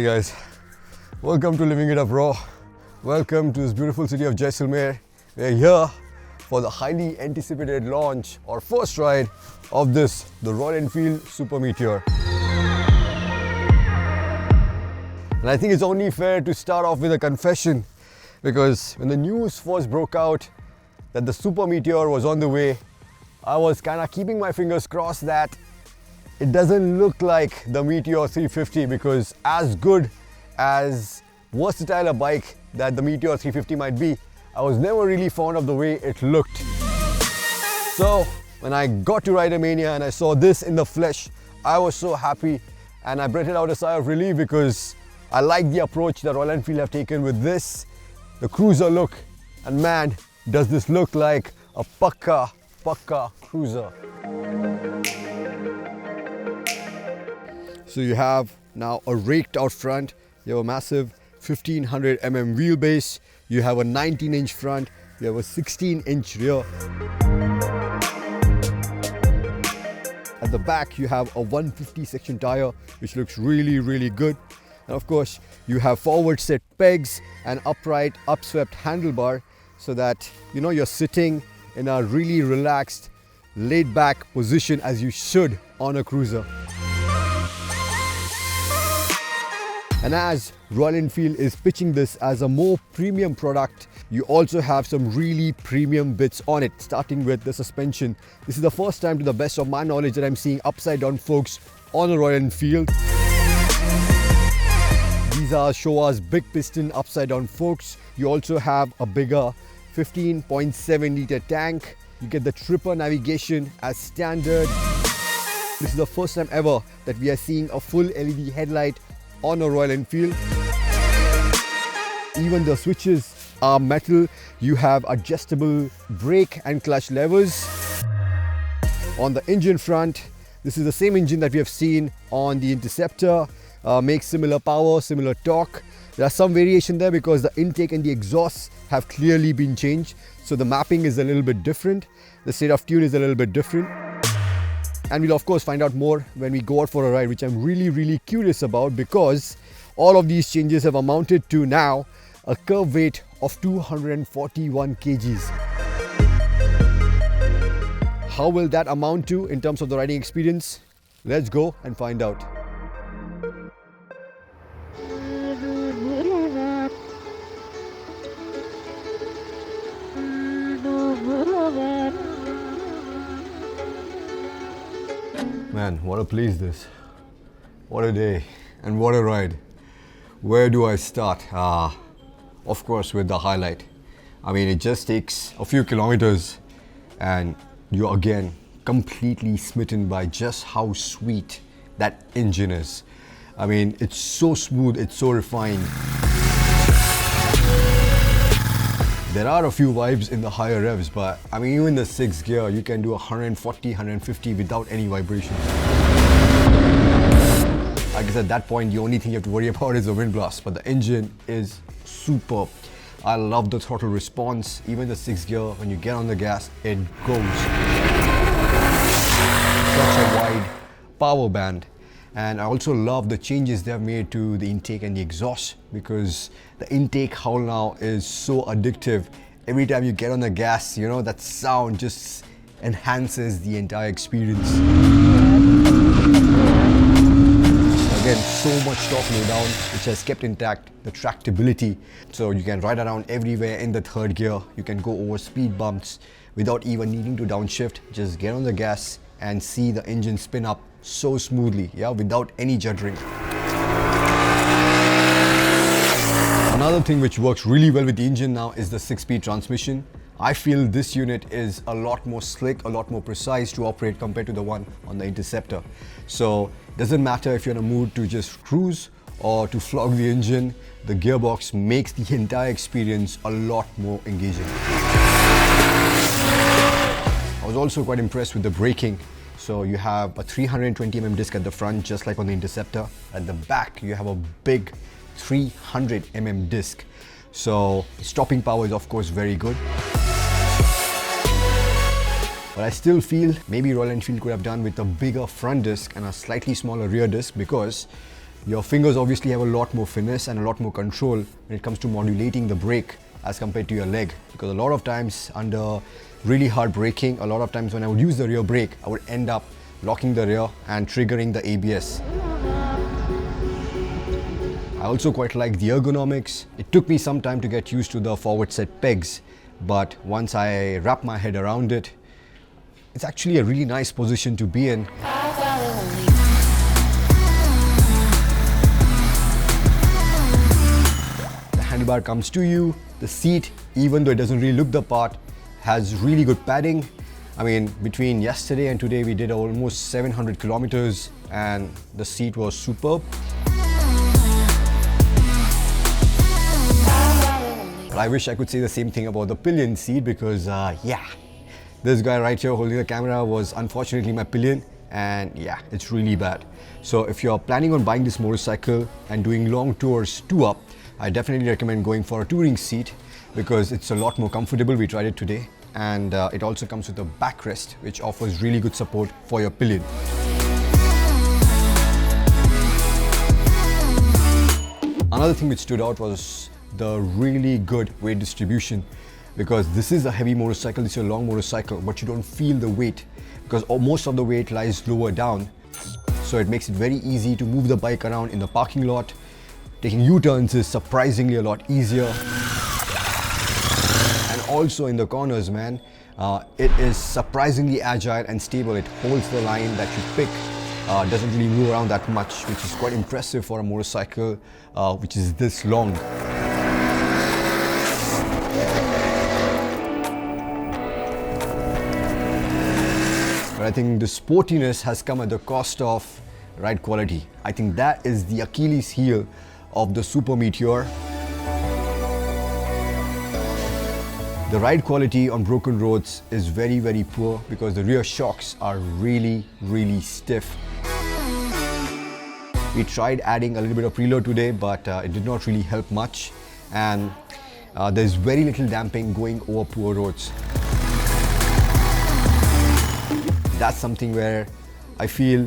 Hey guys, welcome to Living It Up Raw. Welcome to this beautiful city of Jaisalmer. We're here for the highly anticipated launch or first ride of the Royal Enfield Super Meteor. And I think it's only fair to start off with a confession, because when the news first broke out that the Super Meteor was on the way, I was kind of keeping my fingers crossed that it doesn't look like the Meteor 350, because as good as versatile a bike that the Meteor 350 might be, I was never really fond of the way it looked. So when I got to Ridermania and I saw this in the flesh, I was so happy, and I breathed out a sigh of relief because I like the approach that Royal Enfield have taken with this, the cruiser look, and man, does this look like a pakka cruiser. So you have now a raked out front, you have a massive 1500mm wheelbase, you have a 19-inch front, you have a 16-inch rear. At the back you have a 150 section tire which looks really good. And of course you have forward set pegs and upright upswept handlebar, so that you're sitting in a really relaxed, laid back position as you should on a cruiser. And as Royal Enfield is pitching this as a more premium product, you also have some really premium bits on it, starting with the suspension. This is the first time, to the best of my knowledge, that I'm seeing upside down forks on a Royal Enfield. These are Showa's big piston upside down forks. You also have a bigger 15.7 litre tank. You get the tripper navigation as standard. This is the first time ever that we are seeing a full LED headlight on a Royal Enfield. Even the switches are metal. You have adjustable brake and clutch levers. On the engine front, this is the same engine that we have seen on the Interceptor. Makes similar power, similar torque. There are some variation there because the intake and the exhaust have clearly been changed, so the mapping is a little bit different. The state of tune is a little bit different. And we'll of course find out more when we go out for a ride, which I'm really curious about, because all of these changes have amounted to now a curb weight of 241 kgs. How will that amount to in terms of the riding experience? Let's go and find out. Man, what a place this. What a day and what a ride. Where do I start? Of course with the highlight. I mean, it just takes a few kilometers and you're again completely smitten by just how sweet that engine is. I mean, it's so smooth, it's so refined. There are a few vibes in the higher revs, but I mean, even the 6th gear, you can do 140, 150 without any vibration. I guess at that point, the only thing you have to worry about is the wind blast, but the engine is superb. I love the throttle response. Even the 6th gear, when you get on the gas, it goes. Such a wide power band. And I also love the changes they have made to the intake and the exhaust, because the intake howl now is so addictive. Every time you get on the gas, that sound just enhances the entire experience. Again, so much torque low down, which has kept intact the tractability. So you can ride around everywhere in the 3rd gear. You can go over speed bumps without even needing to downshift. Just get on the gas and see the engine spin up so smoothly, without any juddering. Another thing which works really well with the engine now is the 6-speed transmission. I feel this unit is a lot more slick, a lot more precise to operate compared to the one on the Interceptor. So it doesn't matter if you're in a mood to just cruise or to flog the engine, the gearbox makes the entire experience a lot more engaging. I was also quite impressed with the braking. So you have a 320mm disc at the front, just like on the Interceptor. At the back, you have a big 300mm disc. So stopping power is of course very good. But I still feel maybe Royal Enfield could have done with a bigger front disc and a slightly smaller rear disc, because Your fingers obviously have a lot more finesse and a lot more control when it comes to modulating the brake as compared to your leg, because a lot of times under really hard braking, a lot of times when I would use the rear brake, I would end up locking the rear and triggering the ABS. I also quite like the ergonomics. It took me some time to get used to the forward set pegs, but once I wrap my head around it, it's actually a really nice position to be in. The handlebar comes to you. The seat, even though it doesn't really look the part, has really good padding. I mean, between yesterday and today we did almost 700 kilometers and the seat was superb. But I wish I could say the same thing about the pillion seat, because yeah, this guy right here holding the camera was unfortunately my pillion, and yeah, it's really bad. So if you're planning on buying this motorcycle and doing long tours two up, I definitely recommend going for a touring seat because it's a lot more comfortable. We tried it today, and it also comes with a backrest which offers really good support for your pillion. Another thing which stood out was the really good weight distribution, because this is a heavy motorcycle, this is a long motorcycle, but you don't feel the weight because most of the weight lies lower down. So it makes it very easy to move the bike around in the parking lot. Taking U-turns is surprisingly a lot easier. And also in the corners, man, it is surprisingly agile and stable. It holds the line that you pick. Doesn't really move around that much, which is quite impressive for a motorcycle which is this long. But I think the sportiness has come at the cost of ride quality. I think that is the Achilles heel of the Super Meteor. The ride quality on broken roads is very, very poor because the rear shocks are really, really stiff. We tried adding a little bit of preload today, but it did not really help much, and there's very little damping going over poor roads. That's something where I feel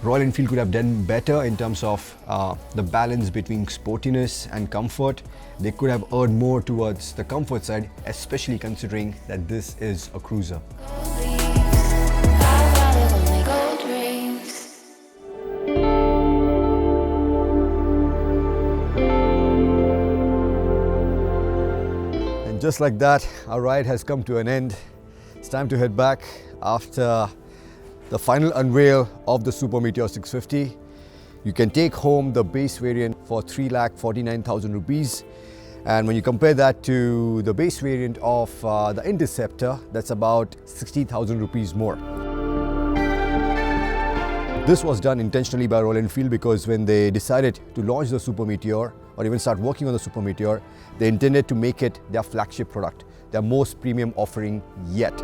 Royal Enfield could have done better in terms of the balance between sportiness and comfort. They could have earned more towards the comfort side, especially considering that this is a cruiser. And just like that, our ride has come to an end. It's time to head back after the final unveil of the Super Meteor 650. You can take home the base variant for 3,49,000 rupees. And when you compare that to the base variant of the Interceptor, that's about 60,000 rupees more. This was done intentionally by Royal Enfield because when they decided to launch the Super Meteor or even start working on the Super Meteor, they intended to make it their flagship product, their most premium offering yet.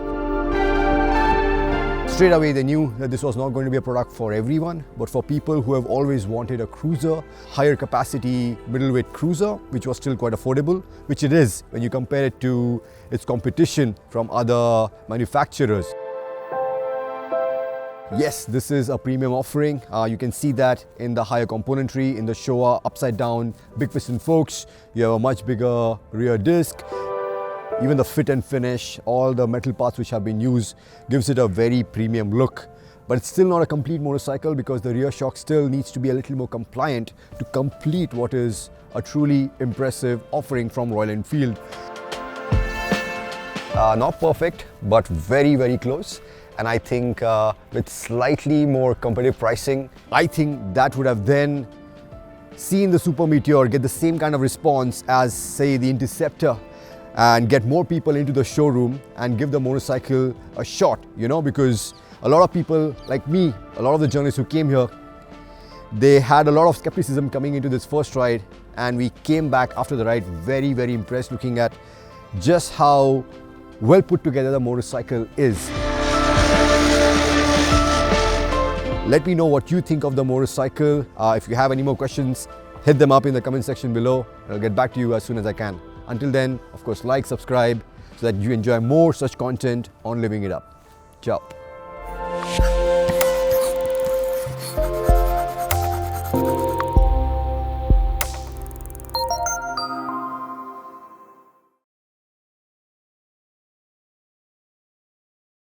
Straight away they knew that this was not going to be a product for everyone, but for people who have always wanted a cruiser, higher capacity middleweight cruiser, which was still quite affordable, which it is when you compare it to its competition from other manufacturers. Yes, this is a premium offering. You can see that in the higher componentry, in the Showa upside down big piston forks. You have a much bigger rear disc. Even the fit and finish, all the metal parts which have been used gives it a very premium look. But it's still not a complete motorcycle because the rear shock still needs to be a little more compliant to complete what is a truly impressive offering from Royal Enfield. Not perfect, but very, very close. And I think with slightly more competitive pricing, I think that would have then seen the Super Meteor get the same kind of response as, say, the Interceptor, and get more people into the showroom and give the motorcycle a shot, you know, because a lot of people like me, a lot of the journalists who came here, they had a lot of skepticism coming into this first ride, and we came back after the ride very, very impressed looking at just how well put together the motorcycle is. Let me know what you think of the motorcycle. If you have any more questions, hit them up in the comment section below. I'll get back to you as soon as I can. Until then, of course, like, subscribe so that you enjoy more such content on Living It Up. Ciao.